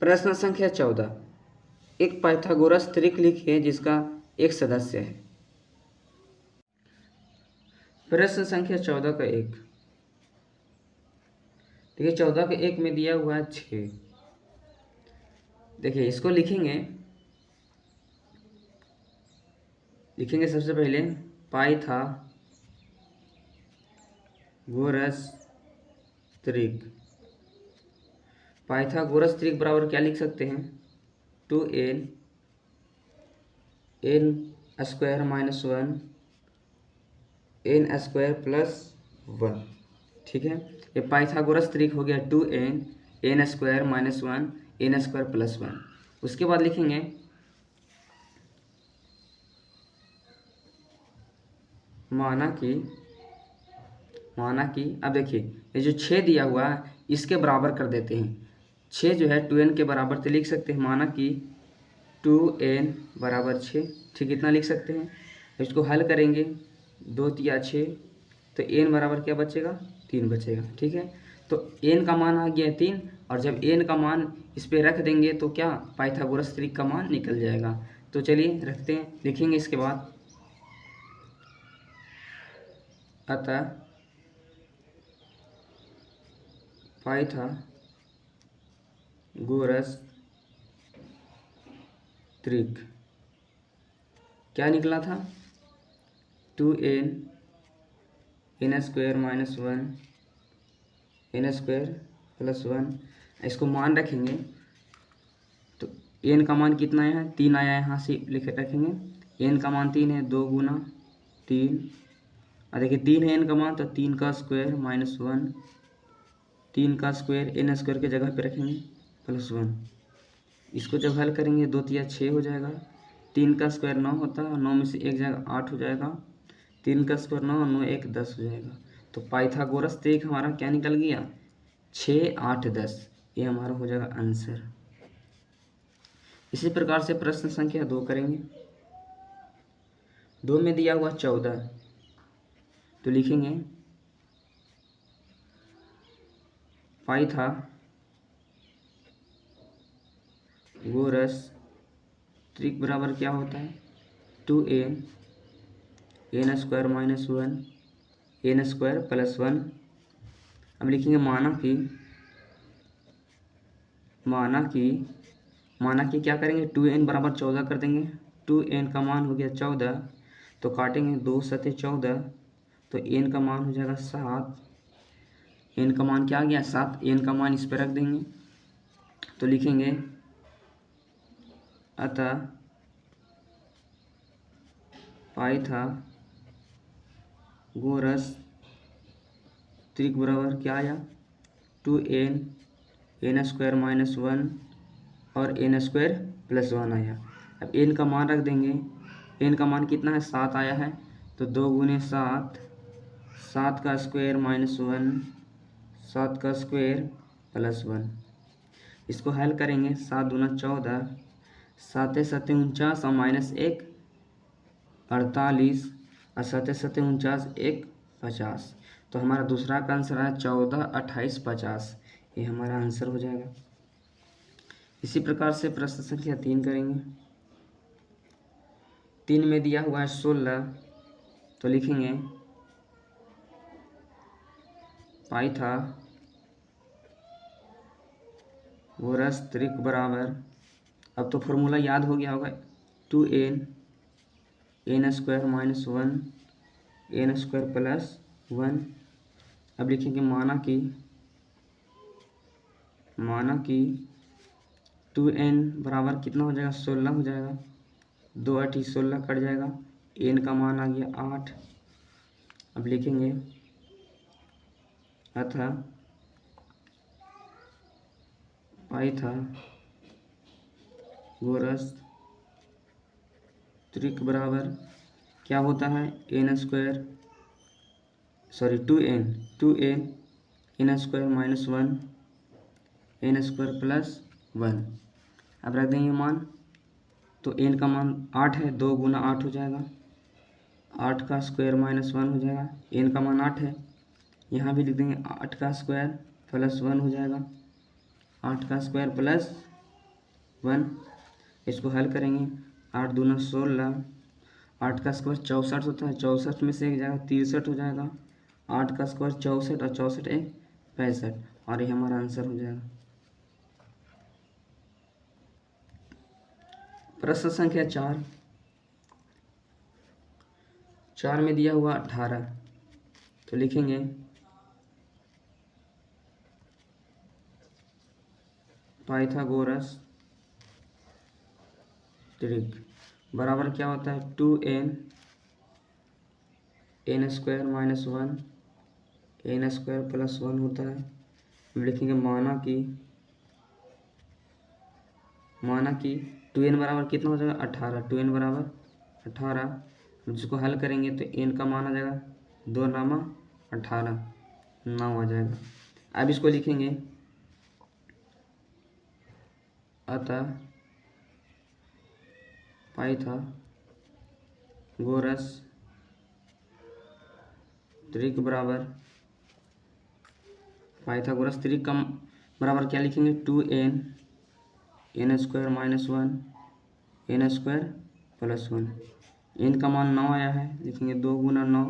प्रश्न संख्या 14। एक पाइथागोरस त्रिक लिखिए जिसका एक सदस्य है। प्रश्न संख्या 14 का 1। देखिए 14 के 1 में दिया हुआ है 6। देखिए इसको लिखेंगे सबसे पहले पाइथागोरस त्रिक। पाइथागोरस त्रिक बराबर क्या लिख सकते हैं? 2n n² - 1 n² + 1। ठीक है, ये पाइथागोरस त्रिक हो गया 2n n² - 1 n² + 1। उसके बाद लिखेंगे माना कि अब देखिए ये जो 6 दिया हुआ है इसके बराबर कर देते हैं। 6 जो है 2n के बराबर तो लिख सकते हैं, माना कि 2n = 6। ठीक, इतना लिख सकते हैं। इसको हल करेंगे 2 तिया 6, तो n बराबर क्या बचेगा? 3 बचेगा। ठीक है, तो n का मान आ गया 3, और जब n का मान इस पर रख देंगे तो क्या पाइथागोरस त्रिक का मान निकल जाएगा। तो चलिए रखते हैं, लिखेंगे इसके बाद अतः पाइथागोरस त्रिक क्या निकला था? 2n n² - 1 n² + 1। इसको मान रखेंगे तो n का मान कितना आया है? 3 आया है। यहाँ से लिख रखेंगे n का मान 3 है, 2 × 3। और देखिए 3 है n का मान, तो 3 का स्क्वायर - 1, 3 का स्क्वायर n² के जगह पे रखेंगे +1। इसको जब हल करेंगे 2 तिया 6 हो जाएगा। 3 का स्क्वायर 9 होता है, 9 में से 1 जाएगा 8 हो जाएगा। 3 का स्क्वायर 9, 9 1 10 हो जाएगा। तो पाइथागोरस त्रिक हमारा क्या निकल गया? 6 8 10। ये हमारा हो जाएगा आंसर। इसी प्रकार से प्रश्न संख्या 2 करेंगे। 2 में दिया हुआ 14, तो लिखेंगे पाइथागोरस त्रिक बराबर क्या होता है? 2n n² - 1 n² + 1। अब लिखेंगे माना कि क्या करेंगे? 2n = 14 कर देंगे। 2n का मान हो गया 14, तो काटेंगे 2 × 7 = 14, तो n का मान हो जाएगा 7। n का मान क्या आ गया? 7। n का मान इस पर रख देंगे, तो लिखेंगे अतः पाइथागोरस त्रिक बराबर क्या आया? 2n n² - 1 और n² + 1 आया। अब n का मान रख देंगे। n का मान कितना है? 7 आया है, तो 2 × 7, 7 का स्क्वायर - 1, 7 का स्क्वायर + 1। इसको हल करेंगे 7 दूना 14, 7 7 49 और -1 48, और 7 7 49 1 50। तो हमारा दूसरा का आंसर है 14 28 50। ये हमारा आंसर हो जाएगा। इसी प्रकार से प्रश्न संख्या 3 करेंगे। 3 में दिया हुआ है 16, तो लिखेंगे पाइथागोरस त्रिक बराबर, अब तो फॉर्मूला याद हो गया होगा, 2n n² - 1 n² + 1। अब लिखेंगे माना कि 2n बराबर कितना हो जाएगा? 16 हो जाएगा। 2 8 16 कट जाएगा। n का मान आ गया 8। अब लिखेंगे अतः पाइथागोरस त्रिक बराबर क्या होता है? 2n n² - 1 n² + 1। अब रख देंगे मान, तो n का मान 8 है, 2 × 8 हो जाएगा। 8 का स्क्वायर - 1 हो जाएगा। n का मान 8 है, यहाँ भी लिख देंगे 8 का स्क्वायर + 1 हो जाएगा। 8 का स्क्वायर + 1। इसको हल करेंगे, 8 दूना 16, 8 का स्क्वायर 64 होता है, 64 में से एक जाएगा 63 हो जाएगा, 8 का स्क्वायर 64 और 64 एक 65, और ये हमारा आंसर हो जाएगा। प्रश्न संख्या 4 में दिया हुआ 18, तो लिखेंगे पाइथागोरस त्रिक बराबर क्या होता है 2n n square minus 1 n square plus 1 होता है। हम लिखेंगे माना कि 2n बराबर कितना हो जाएगा 18, 2n बराबर 18, जिसको हल करेंगे तो n का मान आ जाएगा 2 नामा 18, 9 आ जाएगा। अब इसको लिखेंगे अतः पाइथागोरस त्रिक बराबर पाइथागोरस त्रिक का बराबर क्या लिखेंगे 2n n square minus 1 n square plus 1। n का मान 9 आया है, लिखेंगे 2 गुना 9,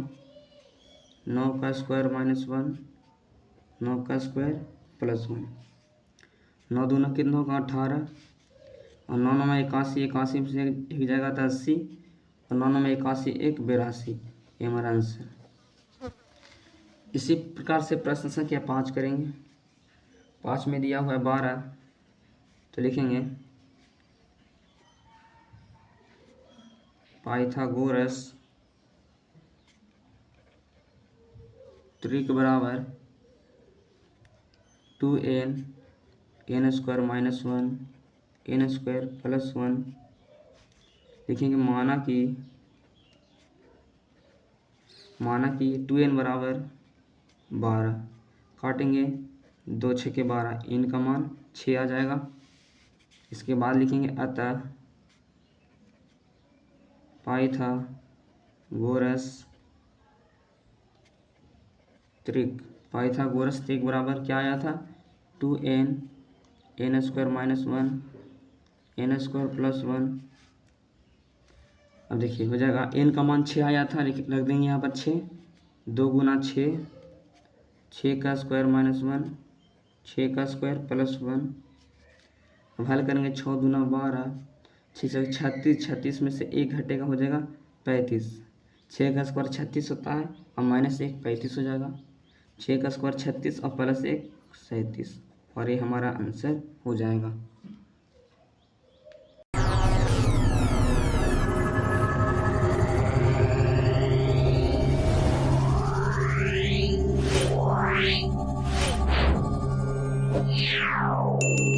9 का स्क्वायर माइनस 1, 9 का स्क्वायर प्लस 1, 9 दूना कितना होगा 18, और 9 9 में 81, 81 में से एक जाएगा था 80, और 9 9 में 81 एक 82, ये हमारा आंसर। इसी प्रकार से प्रश्न संख्या 5 करेंगे। 5 में दिया हुआ है 12, तो लिखेंगे पाइथागोरस त्रिक बराबर 2n n square minus 1 n square plus 1। लिखेंगे माना कि 2n बराबर 12, काटेंगे 2 6 के 12, n का मान 6 आ जाएगा। इसके बाद लिखेंगे अतः पाइथागोरस त्रिक बराबर क्या आया था 2n n square minus 1 n square plus 1। अब देखिए हो जाएगा n का मान 6 आया था, रख देंगे यहाँ पर 6, 2 गुना 6, 6 का स्क्वायर माइनस 1, 6 का स्क्वायर प्लस 1। अब हल करेंगे 6 दूना 12, 6 से 36, 36 में से एक घटेगा हो जाएगा 35, 6 का स्क्वायर 36 होता है और माइनस 1 35 हो जाएगा, 6 का स्क्वायर 36 और प्लस 1 37, और ये हमारा आंसर हो जाएगा। Yeah.